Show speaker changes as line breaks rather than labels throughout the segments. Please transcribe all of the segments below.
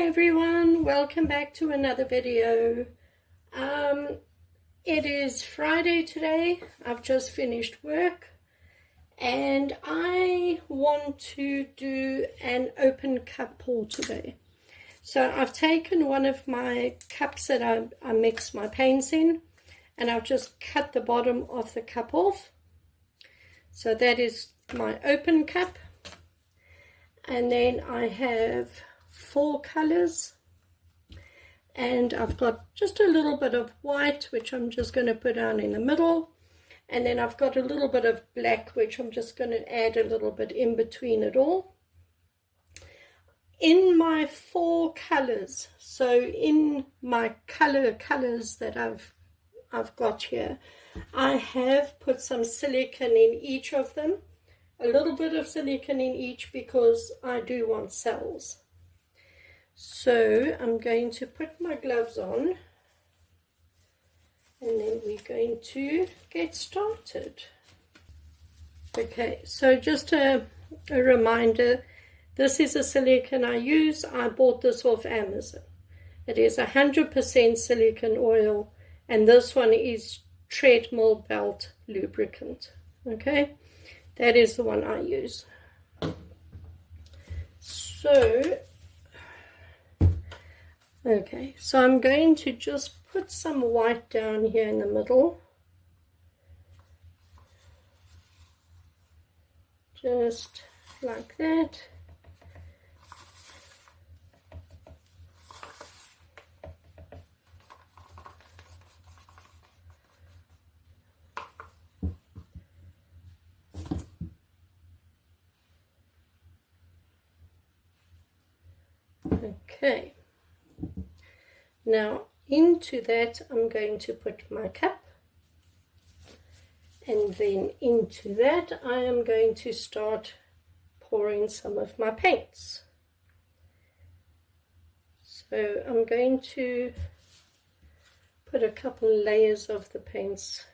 everyone, welcome back to another video. It is Friday today. I've just finished work and I want to do an open cup pour today. So I've taken one of my cups that I mix my paints in, and I've just cut the bottom of the cup off. So that is my open cup. And then I have 4 colors, and I've got just a little bit of white, which I'm just going to put down in the middle, and then I've got a little bit of black, which I'm just going to add a little bit in between it all. In my 4 colors, so in my colors that I've got here, I have put some silicone in each of them, a little bit of silicone in each because I do want cells. So I'm going to put my gloves on and then we're going to get started. Okay, so just a reminder, this is a silicone I use. I bought this off Amazon. It is 100% silicone oil, and this one is treadmill belt lubricant. Okay, that is the one I use. So I'm going to just put some white down here in the middle. Just like that. Okay. Now into that I'm going to put my cup, and then into that I am going to start pouring some of my paints. So I'm going to put a couple layers of the paints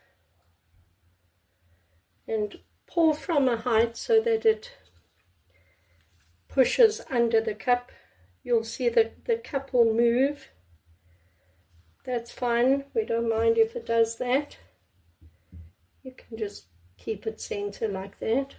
and pour from a height so that it pushes under the cup. You'll see that the cup will move. That's fine, we don't mind if it does that. You can just keep it center like that.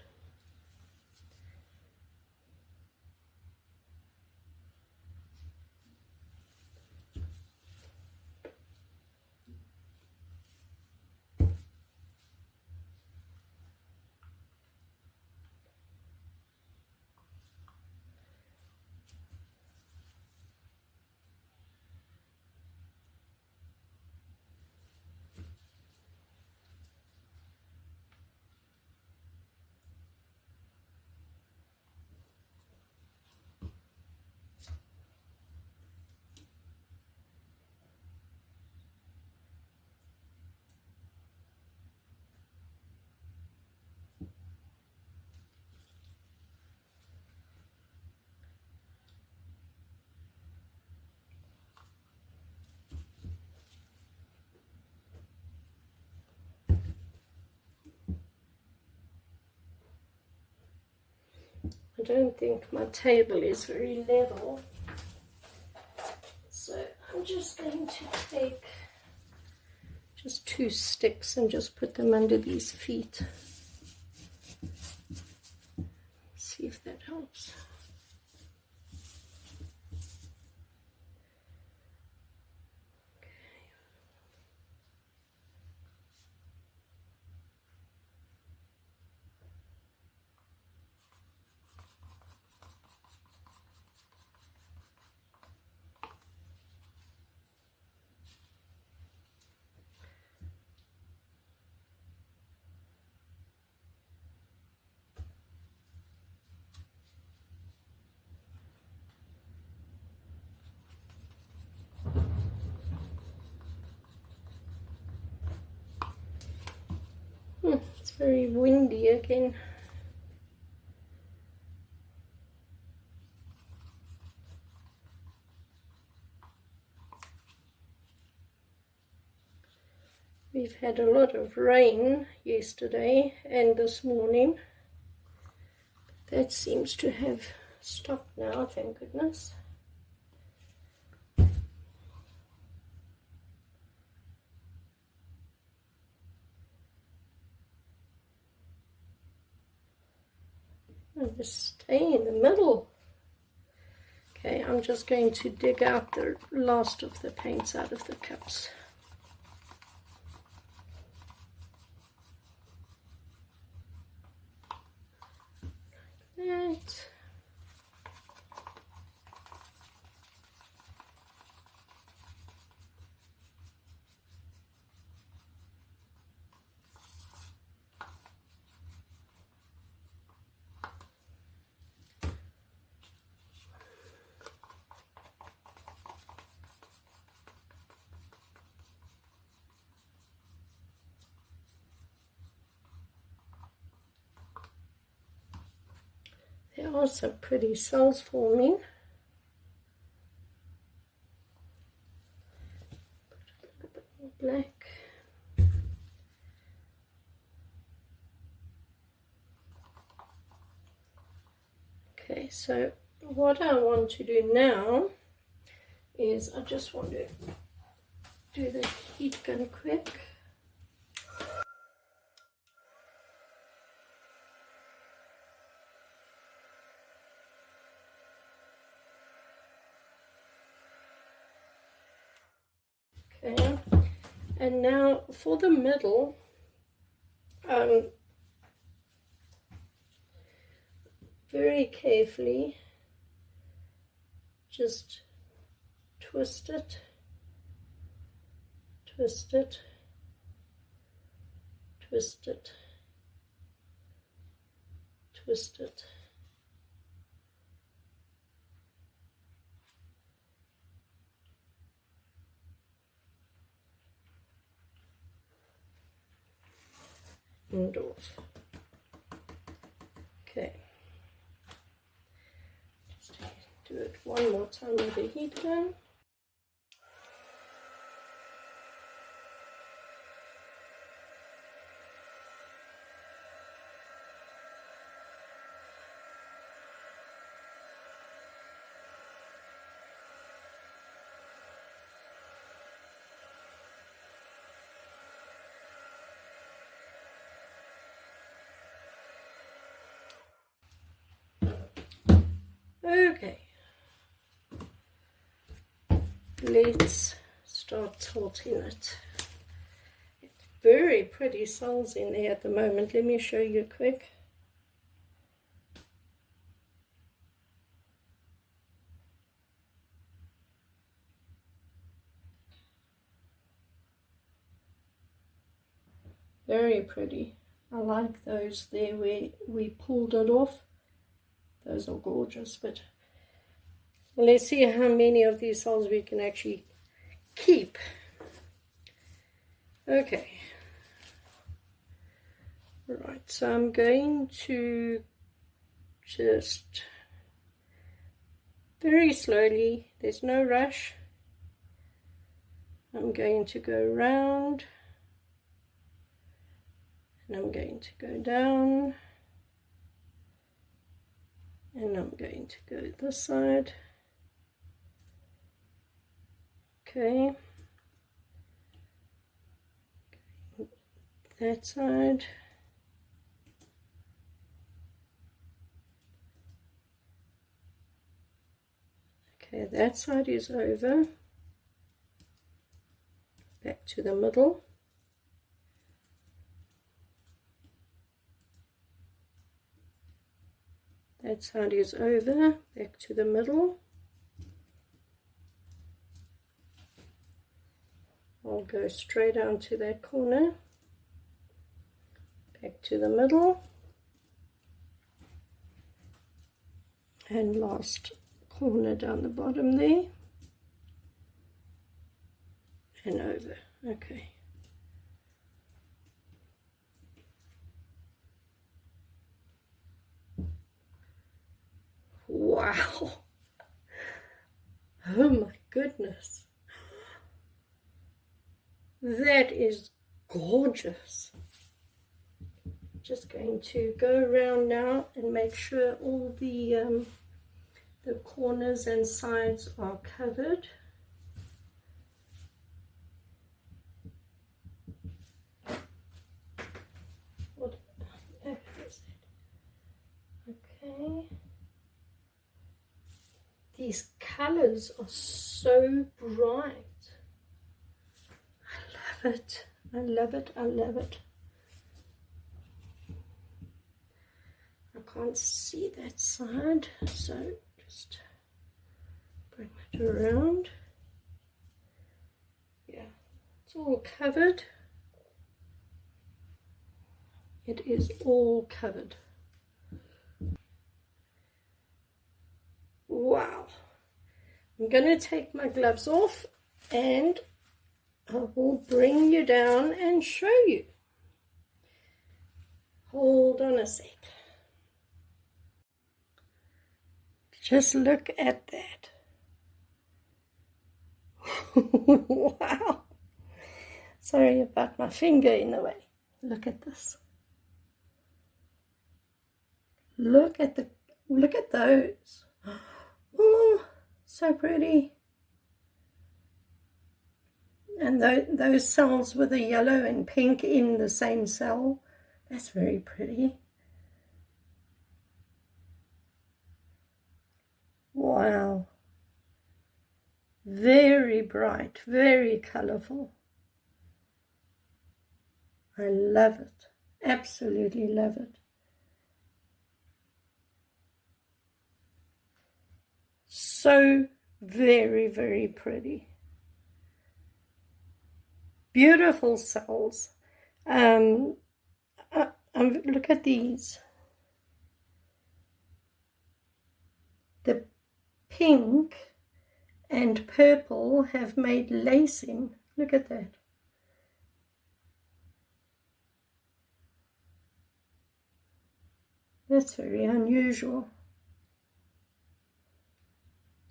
I don't think my table is very level, so I'm just going to take just 2 sticks and just put them under these feet. See if that helps. It's very windy again. We've had a lot of rain yesterday and this morning. That seems to have stopped now, thank goodness. and just stay in the middle. Okay, I'm just going to dig out the last of the paints out of the cups. Like that. There are some pretty cells forming. Put a little bit more black. Okay, so what I want to do now is I just want to do the heat gun quick. Okay, and now for the middle, very carefully just twist it, twist it, twist it, twist it. And off. Okay. Just do it one more time with the heat gun. Okay, let's start tilting it. It's very pretty cells in there at the moment. Let me show you quick. Very pretty. I like those there where we pulled it off. Those are gorgeous, but let's see how many of these cells we can actually keep. Okay. Right, so I'm going to just very slowly, there's no rush. I'm going to go round, and I'm going to go down, and I'm going to go this side. Okay, that side. Okay, that side is over. Back to the middle. That side is over. Back to the middle. I'll go straight down to that corner. Back to the middle. And last corner down the bottom there. And over. Okay. Wow. Oh my goodness. That is gorgeous. Just going to go around now and make sure all the corners and sides are covered. What is it? these colors are so bright. I love it. I love it. I love it. I can't see that side, so just bring it around. Yeah, it's all covered. It is all covered. Wow. I'm going to take my gloves off and I will bring you down and show you. Hold on a sec. Just look at that. Wow. Sorry about my finger in the way. Look at this. Look at those. Oh, so pretty. And those cells with the yellow and pink in the same cell. That's very pretty. Wow. Very bright, very colorful. I love it. Absolutely love it. So very, very pretty. Beautiful cells. Look at these. The pink and purple have made lacing. Look at that. That's very unusual.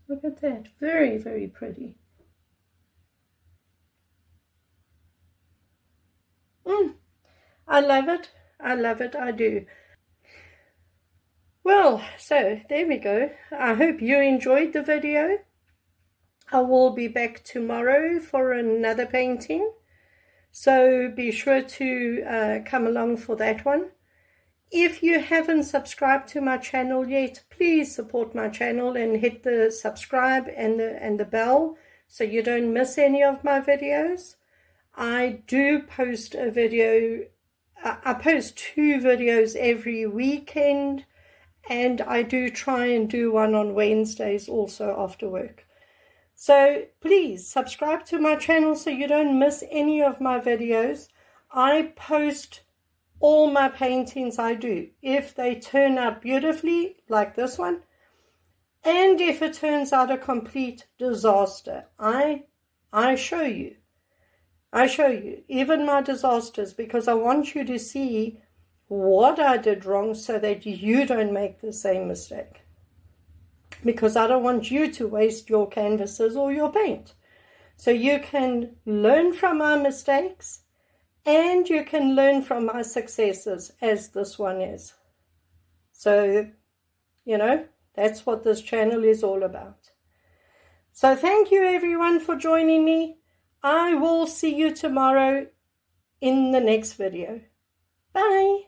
Look at that. Very, very pretty. I love it. I love it. I do. Well, so there we go. I hope you enjoyed the video. I will be back tomorrow for another painting. So be sure to come along for that one. If you haven't subscribed to my channel yet, please support my channel and hit the subscribe and the bell so you don't miss any of my videos. I do post a video. I post 2 videos every weekend, and I do try and do one on Wednesdays also after work. So please subscribe to my channel so you don't miss any of my videos. I post all my paintings I do. If they turn out beautifully, like this one, and if it turns out a complete disaster, I show you. I show you, even my disasters, because I want you to see what I did wrong so that you don't make the same mistake. Because I don't want you to waste your canvases or your paint. So you can learn from my mistakes and you can learn from my successes, as this one is. So, you know, that's what this channel is all about. So thank you everyone for joining me. I will see you tomorrow in the next video. Bye.